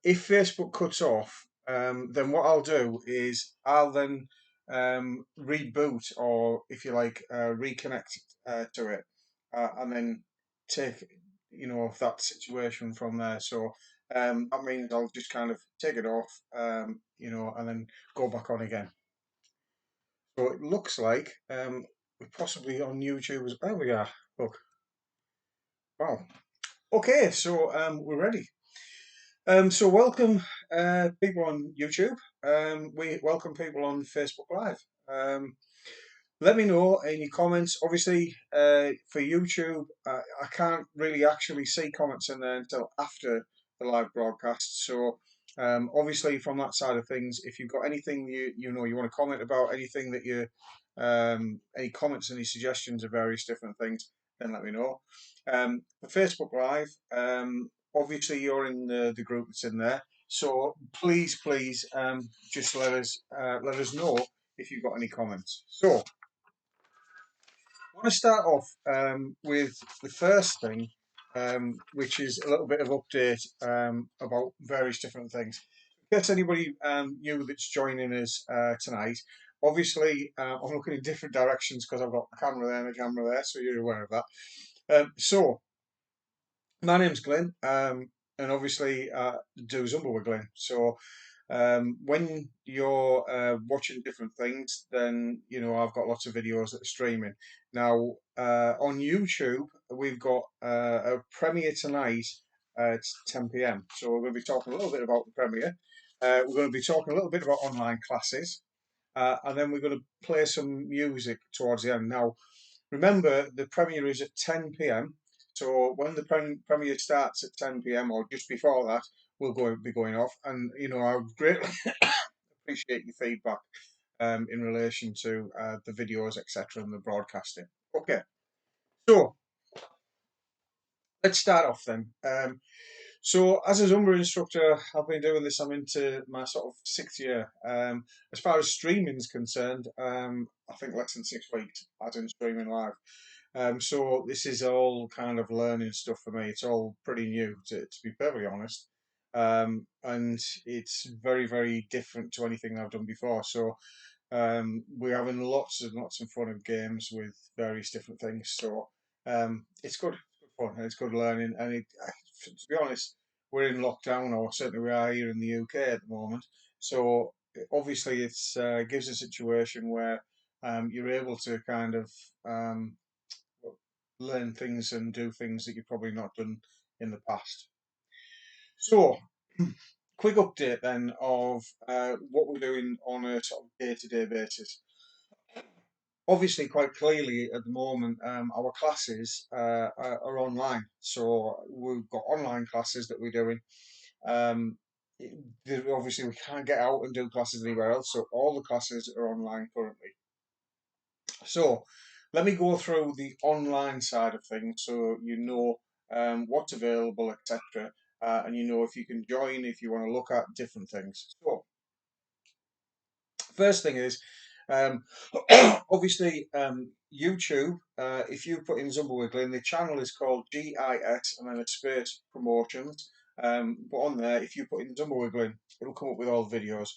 if Facebook cuts off, then what I'll do is I'll then reboot, or if you like, reconnect to it, and then take that situation from there. So that means I'll just kind of take it off, and then go back on again. So it looks like we're possibly on YouTube as. There we are. Look, wow. Okay, so we're ready. So welcome people on YouTube. We welcome people on Facebook Live. Let me know any comments. Obviously, for YouTube, I can't really actually see comments in there until after the live broadcast. So obviously, from that side of things, if you've got anything you want to comment about, anything that any comments, any suggestions of various different things, then let me know. For Facebook Live, obviously you're in the group that's in there, so please, just let us know if you've got any comments. So I want to start off with the first thing, which is a little bit of update about various different things. In case anybody new that's joining us tonight, obviously I'm looking in different directions because I've got a camera there and a camera there, so you're aware of that. So my name's Glyn, and obviously do Zumba with Glyn. So when you're watching different things, then I've got lots of videos that are streaming. Now on YouTube, we've got a premiere tonight at 10 p.m. So we're going to be talking a little bit about the premiere. We're going to be talking a little bit about online classes, and then we're going to play some music towards the end. Now, remember, the premiere is at 10 p.m. So when the premiere starts at 10 p.m. or just before that, we'll be going off. And I would greatly appreciate your feedback in relation to the videos, etc., and the broadcasting. Okay, so let's start off then. So as a Zumba instructor, I've been doing this. I'm into my sort of 6th year. As far as streaming is concerned, I think less than 6 weeks as in streaming live. So this is all kind of learning stuff for me. It's all pretty new, to be perfectly honest. And it's very, very different to anything I've done before. So we're having lots and lots of fun of games with various different things. So it's good fun and it's good learning. And to be honest, we're in lockdown, or certainly we are here in the UK at the moment. So obviously, it's gives a situation where you're able to kind of learn things and do things that you've probably not done in the past. So, quick update then of what we're doing on a sort of day-to-day basis. Obviously, quite clearly at the moment, our classes are online. So we've got online classes that we're doing. Um, Obviously, we can't get out and do classes anywhere else, so all the classes are online currently. So let me go through the online side of things so you know what's available, etc. And you know if you can join, if you want to look at different things. So first thing is, um, obviously, YouTube, if you put in Zumba with Glyn, the channel is called GIS and then a space promotions. But on there, if you put in Zumba with Glyn, it'll come up with all the videos.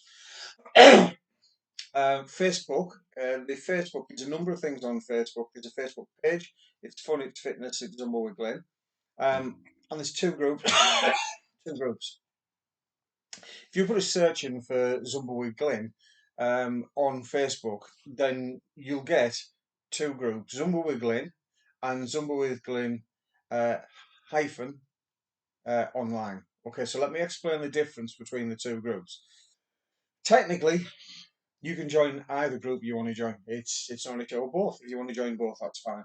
Facebook, there's a number of things on Facebook. There's a Facebook page. It's fun, it's fitness, it's Zumba with Glyn. And there's two groups. two groups. If you put a search in for Zumba with Glyn on Facebook, then you'll get two groups: Zumba with Glyn and Zumba with Glyn uh, hyphen online. Okay, so let me explain the difference between the two groups. Technically, you can join either group you want to join. It's only or both. If you want to join both, that's fine.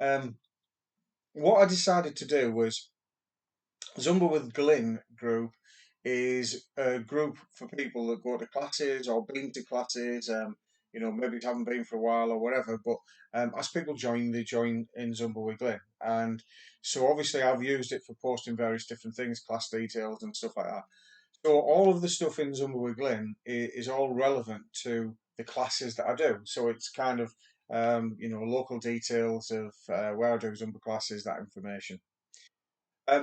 Um, what I decided to do was Zumba with Glyn group is a group for people that go to classes or been to classes. Maybe haven't been for a while or whatever. But as people join, they join in Zumba with Glyn, and so obviously I've used it for posting various different things, class details and stuff like that. So all of the stuff in Zumba with Glyn is all relevant to the classes that I do. So it's kind of local details of where I do Zumba classes, that information.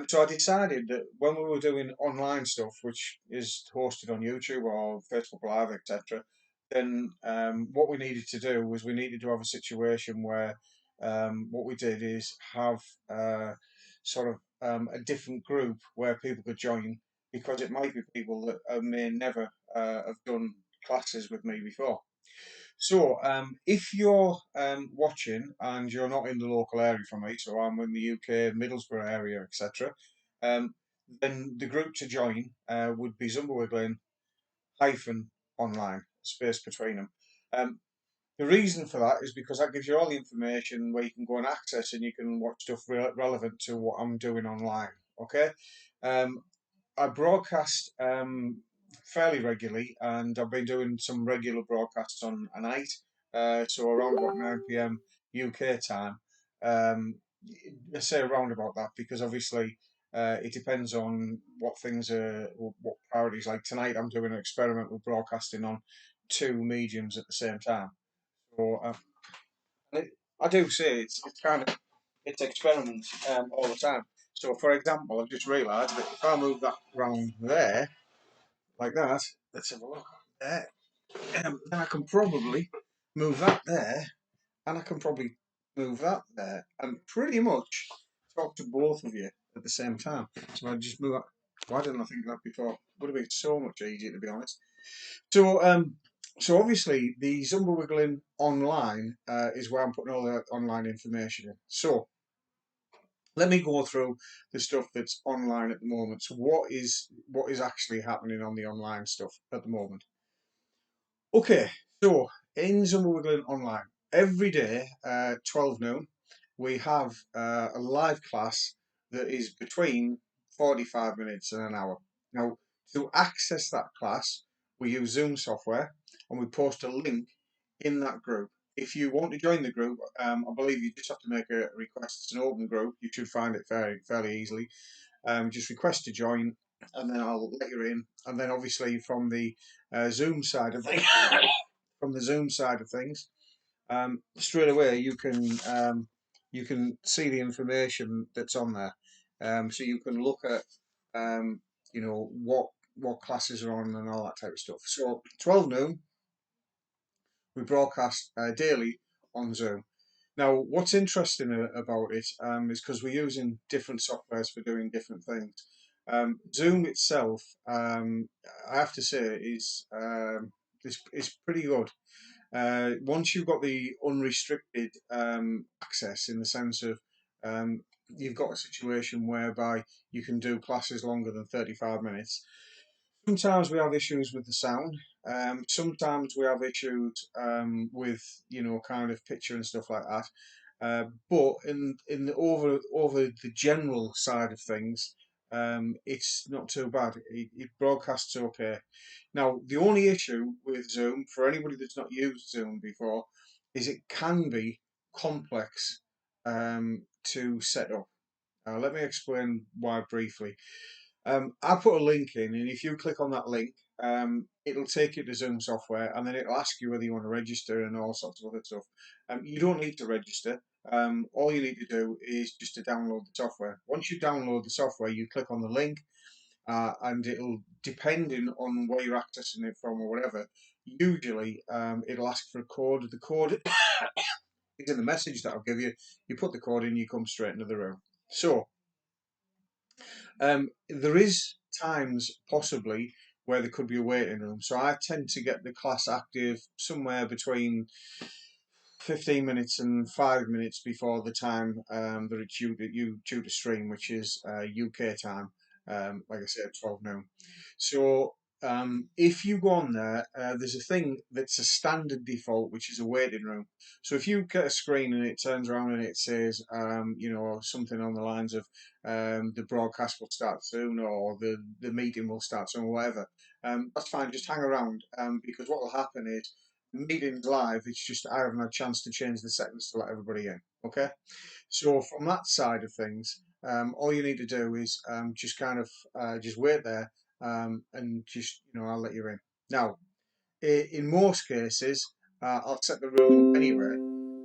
So I decided that when we were doing online stuff, which is hosted on YouTube or Facebook Live, etc., then what we needed to do was we needed to have a situation where what we did is have sort of a different group where people could join, because it might be people that may never have done classes with me before. So, if you're watching and you're not in the local area for me, so I'm in the UK, Middlesbrough area, etc., um, then the group to join would be Zumba With Glyn hyphen online, space between them. Um, the reason for that is because that gives you all the information where you can go and access, and you can watch stuff relevant to what I'm doing online. Okay. Um, I broadcast fairly regularly, and I've been doing some regular broadcasts on a night, so around about 9 p.m. UK time. Um, I say around about that because obviously it depends on what things are, what priorities. Like tonight, I'm doing an experiment with broadcasting on two mediums at the same time. So I do say it's kind of it's experiments all the time. So, for example, I've just realised that if I move that round there, like that, let's have a look there, then I can probably move that there, and I can probably move that there, and pretty much talk to both of you at the same time. So I just move that. Why didn't I think of that before? Would have been so much easier, to be honest. So, so obviously the Zumba Wiggling online is where I'm putting all the online information in. So let me go through the stuff that's online at the moment. So what is actually happening on the online stuff at the moment? Okay, so in Zumba Wiggling online, every day, 12 noon, we have a live class that is between 45 minutes and an hour. Now, to access that class, we use Zoom software, and we post a link in that group. If you want to join the group, I believe you just have to make a request. It's an open group. You should find it fairly easily. Just request to join, and then I'll let you in. And then obviously from the Zoom side of things, from the Zoom side of things, straight away you can see the information that's on there. So you can look at what classes are on and all that type of stuff. So 12 noon, we broadcast daily on Zoom. Now, what's interesting about it is because we're using different softwares for doing different things. Zoom itself, I have to say, is pretty good. Once you've got the unrestricted access, in the sense of you've got a situation whereby you can do classes longer than 35 minutes. Sometimes we have issues with the sound. Sometimes we have issues with kind of picture and stuff like that. But in the over the general side of things, it's not too bad. It broadcasts okay. Now, the only issue with Zoom, for anybody that's not used Zoom before, is it can be complex to set up. Let me explain why briefly. I put a link in, and if you click on that link, it'll take you to Zoom software, and then it'll ask you whether you want to register and all sorts of other stuff. You don't need to register. All you need to do is just to download the software. Once you download the software, you click on the link, and it'll, depending on where you're accessing it from or whatever, usually it'll ask for a code. The code is in the message that I'll give you. You put the code in, you come straight into the room. So there is times possibly where there could be a waiting room. So I tend to get the class active somewhere between 15 minutes and 5 minutes before the time that it's due to stream, which is UK time, like I said, 12 noon. So if you go on there, there's a thing that's a standard default, which is a waiting room. So if you get a screen and it turns around and it says, something on the lines of the broadcast will start soon, or the meeting will start soon, or whatever, that's fine. Just hang around, because what will happen is meeting's live. It's just I haven't had a chance to change the settings to let everybody in. Okay, so from that side of things, all you need to do is just kind of just wait there, and just I'll let you in. Now, in most cases, I'll set the room anyway,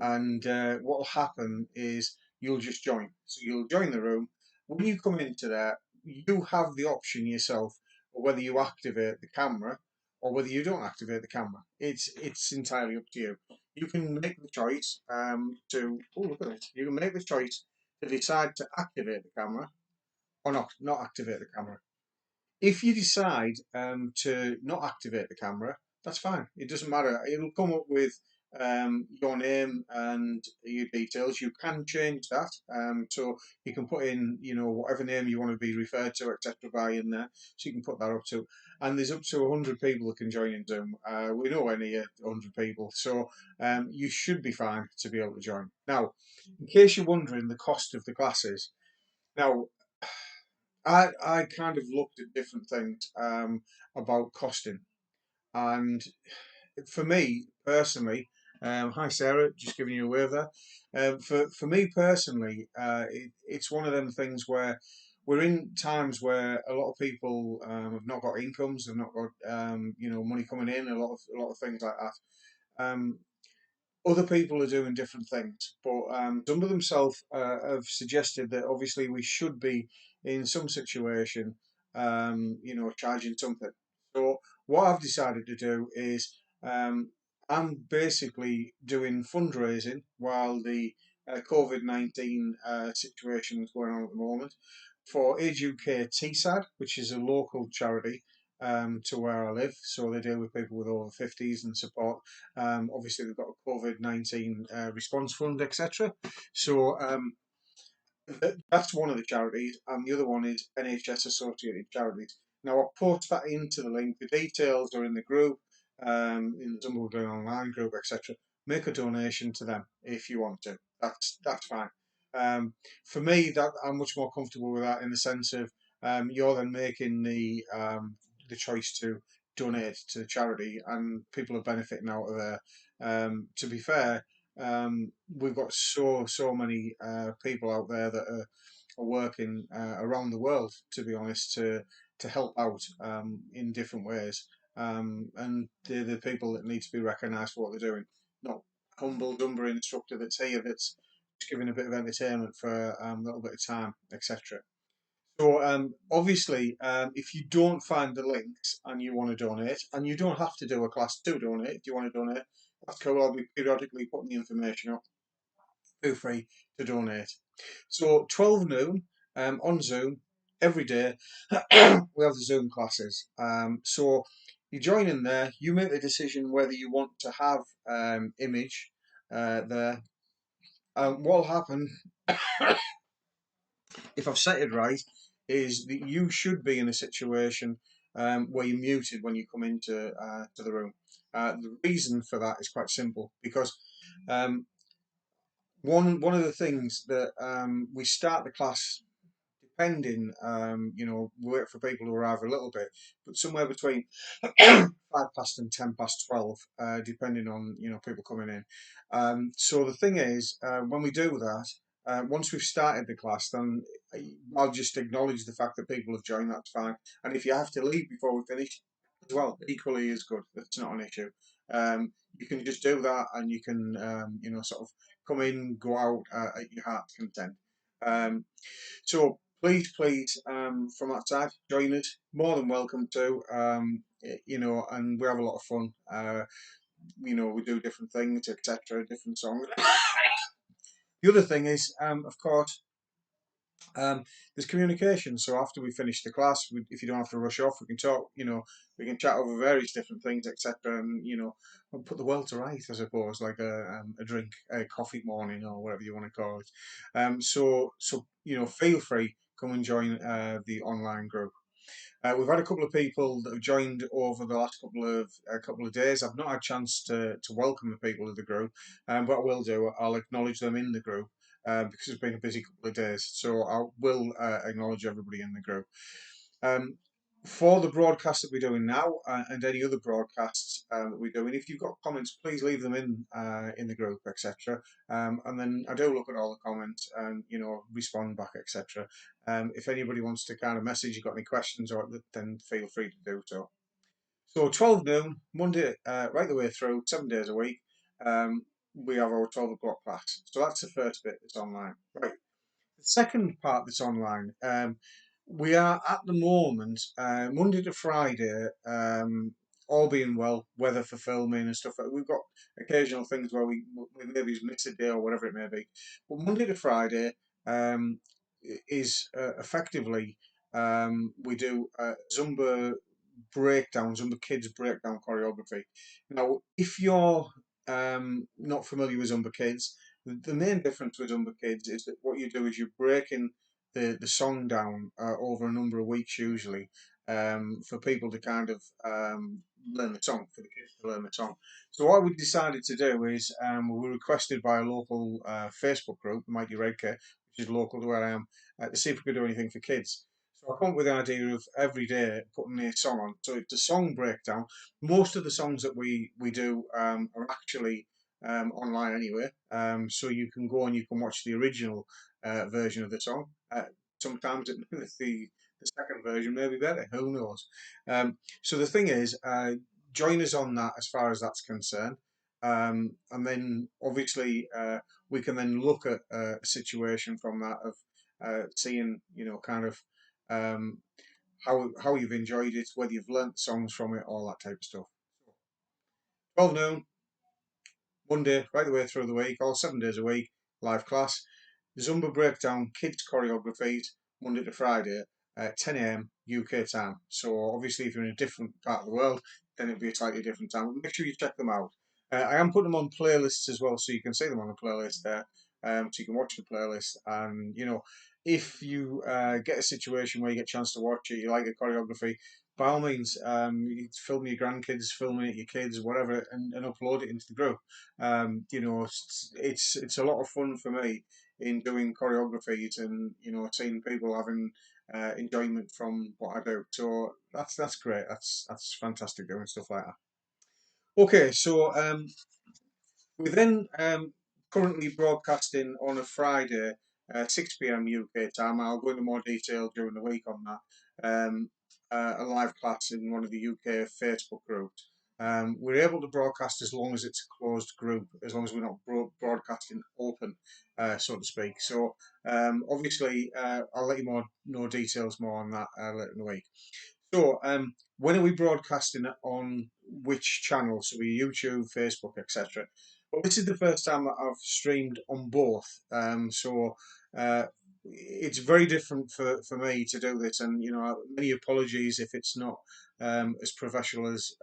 and what will happen is you'll just join. So you'll join the room, when you come into there, you have the option yourself of whether you activate the camera or whether you don't activate the camera. It's entirely up to you. You can make the choice to, oh, look at it. You can make the choice to decide to activate the camera or not activate the camera. If you decide to not activate the camera, that's fine. It doesn't matter. It'll come up with your name and your details. You can change that, so you can put in, whatever name you want to be referred to, etc. by in there. So you can put that up to, and there's up to 100 people that can join in Zoom. We know any 100 people, so you should be fine to be able to join. Now, in case you're wondering the cost of the classes, now I kind of looked at different things about costing, and for me personally, hi Sarah, just giving you a wave there. For me personally, it's one of them things where we're in times where a lot of people have not got incomes, they've not got money coming in, a lot of things like that. Other people are doing different things, but Zumba themselves have suggested that obviously we should be in some situation, charging something. So what I've decided to do is I'm basically doing fundraising while the COVID-19 situation is going on at the moment for Age UK Teesside, which is a local charity to where I live. So they deal with people with over 50s and support. Obviously, they've got a COVID-19 response fund, etc. So that's one of the charities, and the other one is NHS Associated Charities. Now, I'll post that into the link. The details are in the group, in the Zumba With Glyn online group, etc. Make a donation to them if you want to. That's fine. For me, that I'm much more comfortable with that in the sense of you're then making the choice to donate to the charity, and people are benefiting out of there. To be fair, we've got so many people out there that are working around the world, to be honest, to help out in different ways. And they're the people that need to be recognised for what they're doing, not humble Zumba instructor that's here that's just giving a bit of entertainment for a little bit of time, etc. So obviously, if you don't find the links and you want to donate, and you don't have to do a class to donate, if you want to donate, that's cool. I'll be periodically putting the information up. Feel free to donate. So 12 noon on Zoom every day. We have the Zoom classes. So you join in there. You make the decision whether you want to have image there. What'll happen if I've set it right, is that you should be in a situation where you're muted when you come into to the room. The reason for that is quite simple because um, one of the things that we start the class depending, we wait for people who arrive a little bit, but somewhere between 5 past and 10 past 12, depending on people coming in. So the thing is, when we do that, once we've started the class, then I'll just acknowledge the fact that people have joined. That's fine. And if you have to leave before we finish, as well, equally is good. That's not an issue. You can just do that, and you can, sort of come in, go out at your heart's content. Um, so please, from that side, join us. More than welcome to, and we have a lot of fun. We do different things, etc., different songs. The other thing is, of course, there's communication. So after we finish the class, if you don't have to rush off, we can talk. We can chat over various different things, etc. And and put the world to right, I suppose, like a drink, a coffee morning, or whatever you want to call it. So feel free, come and join the online group. We've had a couple of people that have joined over the last couple of days. I've not had a chance to welcome the people of the group, but I will do. I'll acknowledge them in the group because it's been a busy couple of days. So I will acknowledge everybody in the group. Um, for the broadcast that we're doing now and any other broadcasts that we're doing, if you've got comments, please leave them in the group, etc. And then I do look at all the comments and respond back, etc. If anybody wants to kind of message, you got any questions, or then feel free to do so. So 12 noon, Monday, right the way through, 7 days a week, we have our 12 o'clock class. So that's the first bit that's online. Right. second part that's online, we are at the moment Monday to Friday, all being well, weather for filming and stuff. We've got occasional things where we maybe miss a day or whatever it may be. But Monday to Friday um, is effectively we do Zumba Kids breakdown choreography. Now, if you're not familiar with Zumba Kids, the main difference with Zumba Kids is that what you do is you're breaking the song down over a number of weeks usually for people to kind of learn the song, for the kids to learn the song. So what we decided to do is we were requested by a local Facebook group, the Mighty Red Kit, which is local to where I am, to see if we could do anything for kids. So I come up with the idea of every day putting a song on. So it's a song breakdown. Most of the songs that we do are actually online anyway. So you can go and you can watch the original version of the song. Sometimes the second version may be better. Who knows? So the thing is, join us on that as far as that's concerned. And then obviously we can then look at a situation from that of seeing, kind of um, how you've enjoyed it, whether you've learnt songs from it, all that type of stuff. 12 noon, Monday, right the way through the week, all 7 days a week, live class. Zumba breakdown, kids choreographies, Monday to Friday, 10 a.m. UK time. So obviously, if you're in a different part of the world, then it'll be a slightly different time. But make sure you check them out. I am putting them on playlists as well, so you can see them on a playlist there. So you can watch the playlist, and if you get a situation where you get a chance to watch it, you like the choreography, by all means, you film your grandkids, filming it, your kids, whatever, and upload it into the group. It's a lot of fun for me in doing choreographies and seeing people having enjoyment from what I do. So that's great. That's fantastic doing stuff like that. Okay, so we then currently broadcasting on a Friday, 6 p.m. UK time. I'll go into more detail during the week on that. A live class in one of the UK Facebook groups. We're able to broadcast as long as it's a closed group, as long as we're not broadcasting open, so to speak. So obviously, I'll let you know details more on that later in the week. So, when are we broadcasting it on which channel? So, we YouTube, Facebook, etc. Well, this is the first time that I've streamed on both. Uh, it's very different for me to do this, and many apologies if it's not as professional as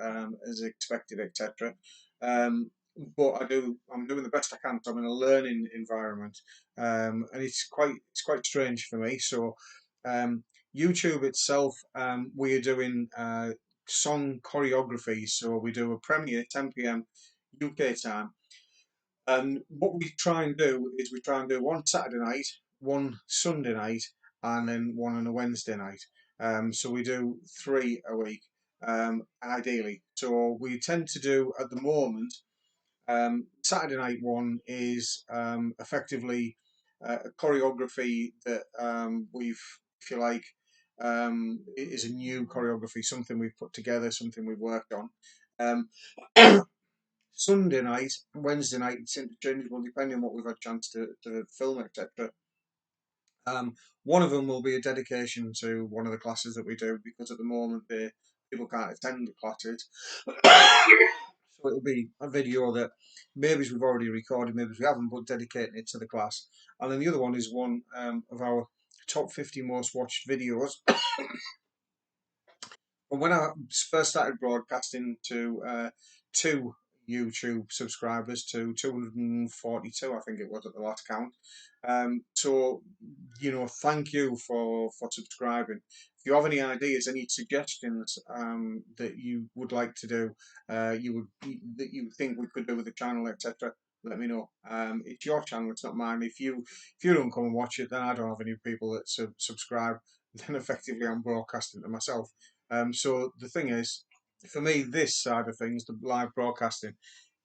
expected, etc. Um, but I'm doing the best I can. So I'm in a learning environment, and it's quite strange for me. So. Um, YouTube itself, we are doing song choreography. So we do a premiere 10 p.m. UK time. And what we try and do is we try and do one Saturday night, one Sunday night, and then one on a Wednesday night. So we do three a week, ideally. So we tend to do at the moment Saturday night one is effectively a choreography that we've, if you like, it is a new choreography, something we've put together, something we've worked on. Sunday night, Wednesday night, it's interchangeable depending on what we've had a chance to film, etc. One of them will be a dedication to one of the classes that we do because at the moment people can't attend the classes. So it'll be a video that maybe we've already recorded, maybe we haven't, but dedicated it to the class. And then the other one is one of our top 50 most watched videos. And when I first started broadcasting to two YouTube subscribers to 242, I think it was at the last count. So, thank you for subscribing. If you have any ideas, any suggestions that you would like to do, that you think we could do with the channel, etc., let me know. It's your channel, it's not mine. If you don't come and watch it, then I don't have any people that subscribe. Then effectively I'm broadcasting to myself. So the thing is, for me, this side of things, the live broadcasting,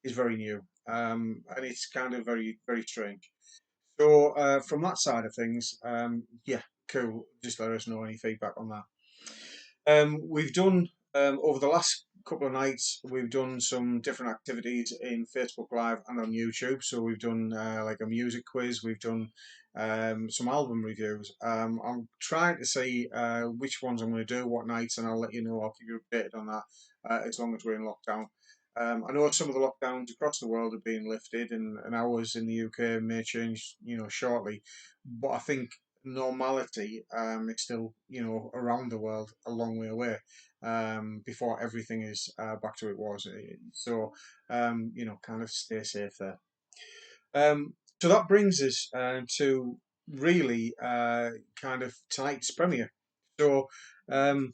is very new, and it's kind of very, very strange. So from that side of things, yeah, cool. Just let us know any feedback on that. We've done over the last couple of nights, we've done some different activities in Facebook Live and on YouTube. So we've done like a music quiz. We've done some album reviews. I'm trying to see which ones I'm going to do, what nights, and I'll let you know. I'll keep you updated on that as long as we're in lockdown. I know some of the lockdowns across the world are being lifted, and ours in the UK may change, shortly. But I think normality is still, around the world a long way away before everything is back to it was. So, kind of stay safe there. Um, so that brings us to really kind of Tonight's premiere. So um,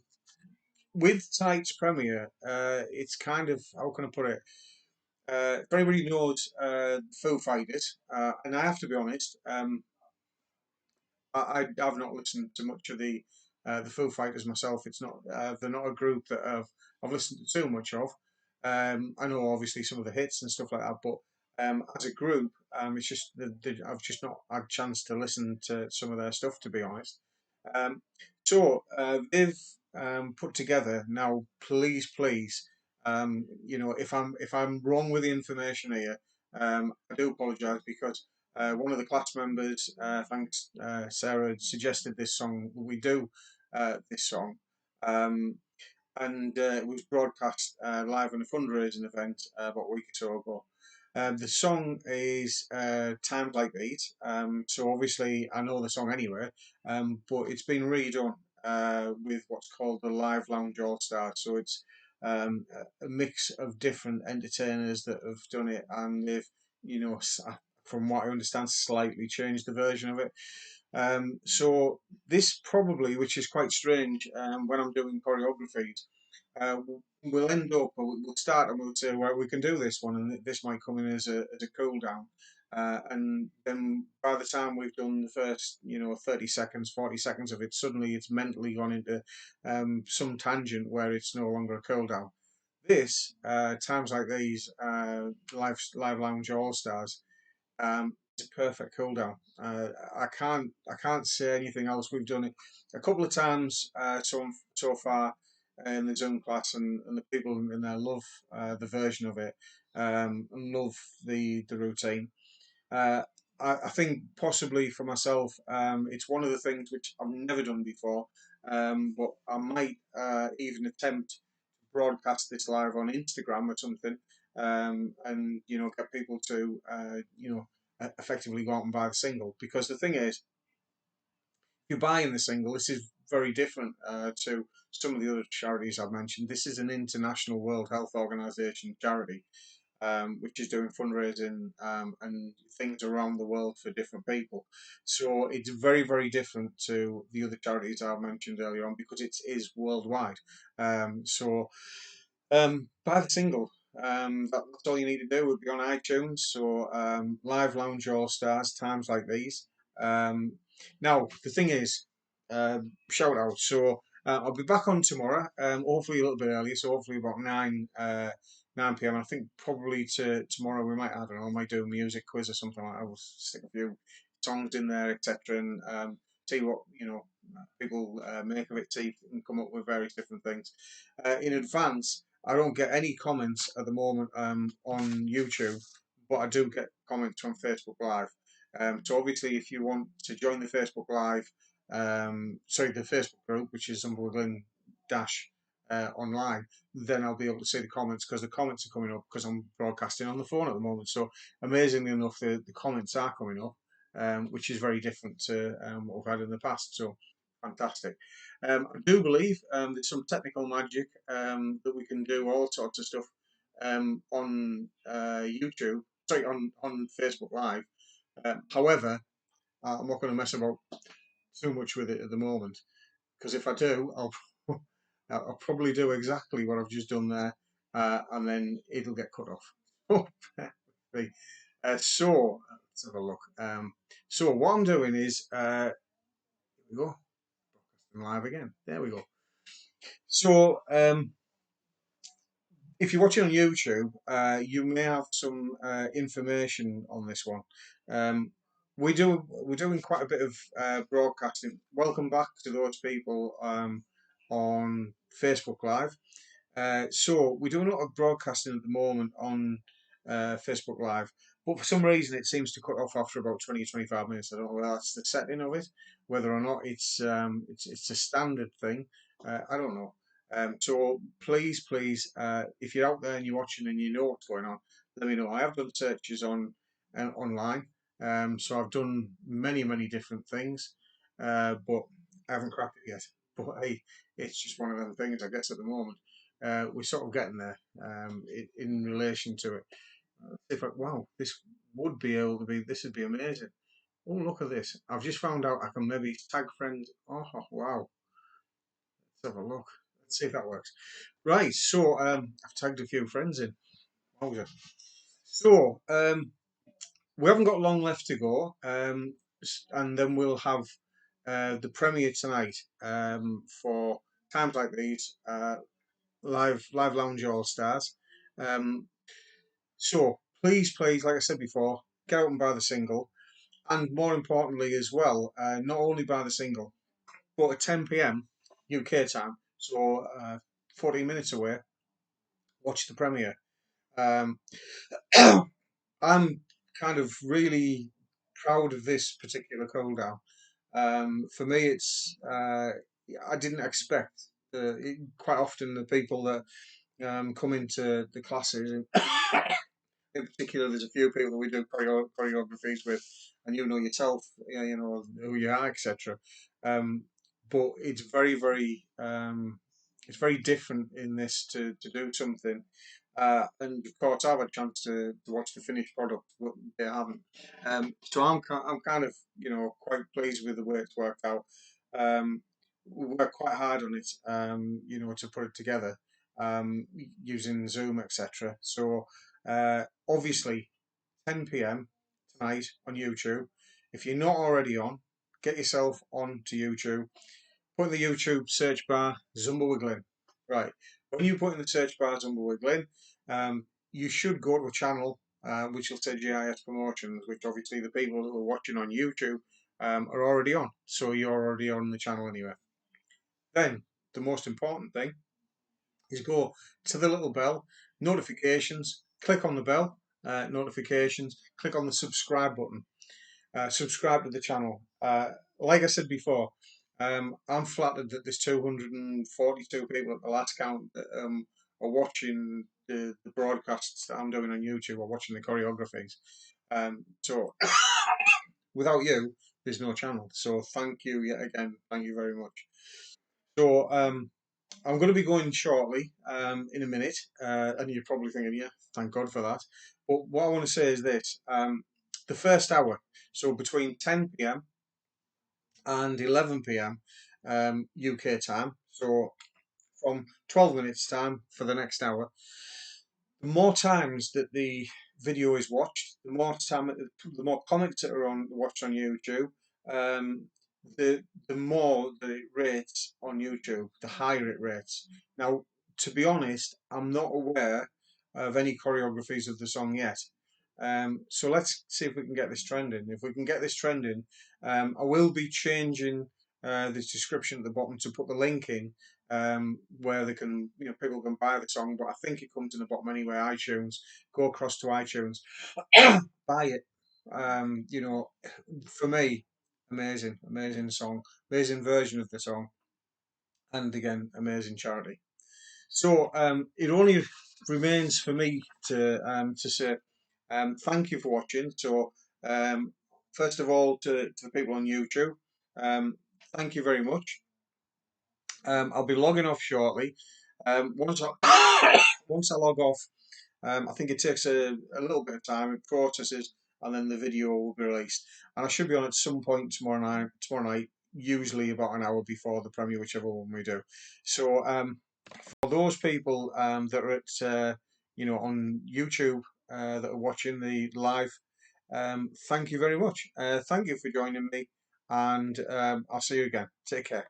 with Tonight's premiere, it's kind of, how can I put it? If anybody knows Foo Fighters, and I have to be honest, I've not listened to much of the Foo Fighters myself. It's not they're not a group that I've listened to too much of. I know obviously some of the hits and stuff like that, but as a group, it's just I've just not had a chance to listen to some of their stuff, to be honest. Um, they've put together now. Please, if I'm wrong with the information here, I do apologise because one of the class members, thanks Sarah, suggested this song. We do this song, um, and it was broadcast live on a fundraising event about a week or so ago. The song is Times Like These. So obviously I know the song anyway, but it's been redone with what's called the Live Lounge All Stars. So it's a mix of different entertainers that have done it, and they've, from what I understand, slightly changed the version of it. So this probably, which is quite strange, when I'm doing choreographies, we'll end up, or we'll start and we'll say, well, we can do this one, and this might come in as a cool down. And then by the time we've done the first, 30 seconds, 40 seconds of it, suddenly it's mentally gone into some tangent where it's no longer a cool down. This, Times Like These, Live Lounge All Stars, it's a perfect cool down. I can't say anything else. We've done it a couple of times so far in the Zoom class, and the people in there love the version of it, and love the routine. Uh, I think possibly for myself, it's one of the things which I've never done before, but I might even attempt to broadcast this live on Instagram or something, and get people to effectively go out and buy the single. Because the thing is, if you're buying the single, this is very different to some of the other charities I've mentioned. This is an international World Health Organization charity, which is doing fundraising and things around the world for different people. So it's very, very different to the other charities I've mentioned earlier on because it is worldwide. Buy the single. That's all you need to do. Would be on iTunes. So Live Lounge All Stars, Times Like These. Um, Now the thing is, shout out. So I'll be back on tomorrow. Hopefully a little bit earlier. So hopefully about 9 p.m. I think probably tomorrow we might, I don't know, I might do a music quiz or something like that. We'll stick a few songs in there, etc., and see what people make of it. See and come up with various different things. In advance, I don't get any comments at the moment on YouTube, but I do get comments on Facebook Live. So obviously, if you want to join the Facebook Live, the Facebook group, which is Zumba With Glyn dash online, then I'll be able to see the comments because the comments are coming up because I'm broadcasting on the phone at the moment. So amazingly enough, the comments are coming up, which is very different to what we've had in the past. So fantastic. I do believe there's some technical magic that we can do all sorts of stuff on YouTube, sorry, on Facebook Live. However, I'm not going to mess about too much with it at the moment because if I do, I'll probably do exactly what I've just done there, and then it'll get cut off. Let's have a look. So what I'm doing is, here we go, broadcasting live again. There we go. So if you're watching on YouTube, you may have some information on this one. We're doing quite a bit of broadcasting. Welcome back to those people on Facebook Live. So we're doing a lot of broadcasting at the moment on Facebook Live. but for some reason it seems to cut off after about 20 25 minutes. I don't know whether that's the setting of it, whether or not it's a standard thing. I don't know. So please, if you're out there and you're watching and you know what's going on, let me know. I have done searches online, so I've done many different things, but I haven't cracked it yet. But hey, it's just one of them things, I guess, at the moment. We're sort of getting there in relation to it. If like, wow, this would be able to be, this would be amazing. Oh, look at this. I've just found out I can maybe tag friends. Oh, wow. Let's have a look. Let's see if that works. Right, so I've tagged a few friends in. Wowza. So, we haven't got long left to go, and then we'll have the premiere tonight for times like these, live lounge all stars. Um, so please, like I said before, get out and buy the single, and more importantly as well, not only buy the single, but at 10 p.m. UK time, so 14 minutes away, watch the premiere. Um, I'm kind of really proud of this particular cool down. For me, it's I didn't expect quite often the people that come into the classes, and in particular, there's a few people that we do choreographies with, and you know yourself, you know who you are, etc. Um, but it's very different in this to do something. And of course, I've had a chance to watch the finished product, but they haven't. So I'm kind of quite pleased with the way it's worked out. We worked quite hard on it, to put it together um, using Zoom, etc. So obviously, 10 p.m. tonight on YouTube. If you're not already on, get yourself onto YouTube. Put in the YouTube search bar Zumba with Glyn. Right. When you put in the search bar Zumba with Glyn, you should go to a channel which will say GIS Promotions, which obviously the people who are watching on YouTube are already on. So you're already on the channel anyway. Then the most important thing is go to the little bell, notifications, click on the bell, notifications, click on the subscribe button, subscribe to the channel. Like I said before, I'm flattered that there's 242 people at the last count that are watching the broadcasts that I'm doing on YouTube or watching the choreographies. So without you, there's no channel. So thank you yet again. Thank you very much. So I'm going to be going shortly in a minute, and you're probably thinking, yeah, thank God for that. But what I want to say is this the first hour, so between 10 p.m. and 11 p.m. UK time, so from 12 minutes' time for the next hour, the more times that the video is watched, the more comments that are watched on YouTube, um, the more that it rates on YouTube, the higher it rates. Now, to be honest, I'm not aware of any choreographies of the song yet. So let's see if we can get this trending. If we can get this trending, I will be changing the description at the bottom to put the link in where they can, people can buy the song. But I think it comes in the bottom anyway. iTunes. Go across to iTunes, buy it. For me, amazing song, amazing version of the song, and again, amazing charity. So it only remains for me to say thank you for watching. So first of all, to the people on YouTube, um, thank you very much. I'll be logging off shortly. Once I log off, I think it takes a little bit of time. It processes, and then the video will be released. And I should be on at some point tomorrow night. Usually about an hour before the premiere, whichever one we do. So for those people that are at on YouTube that are watching the live, thank you very much. Thank you for joining me, and I'll see you again. Take care.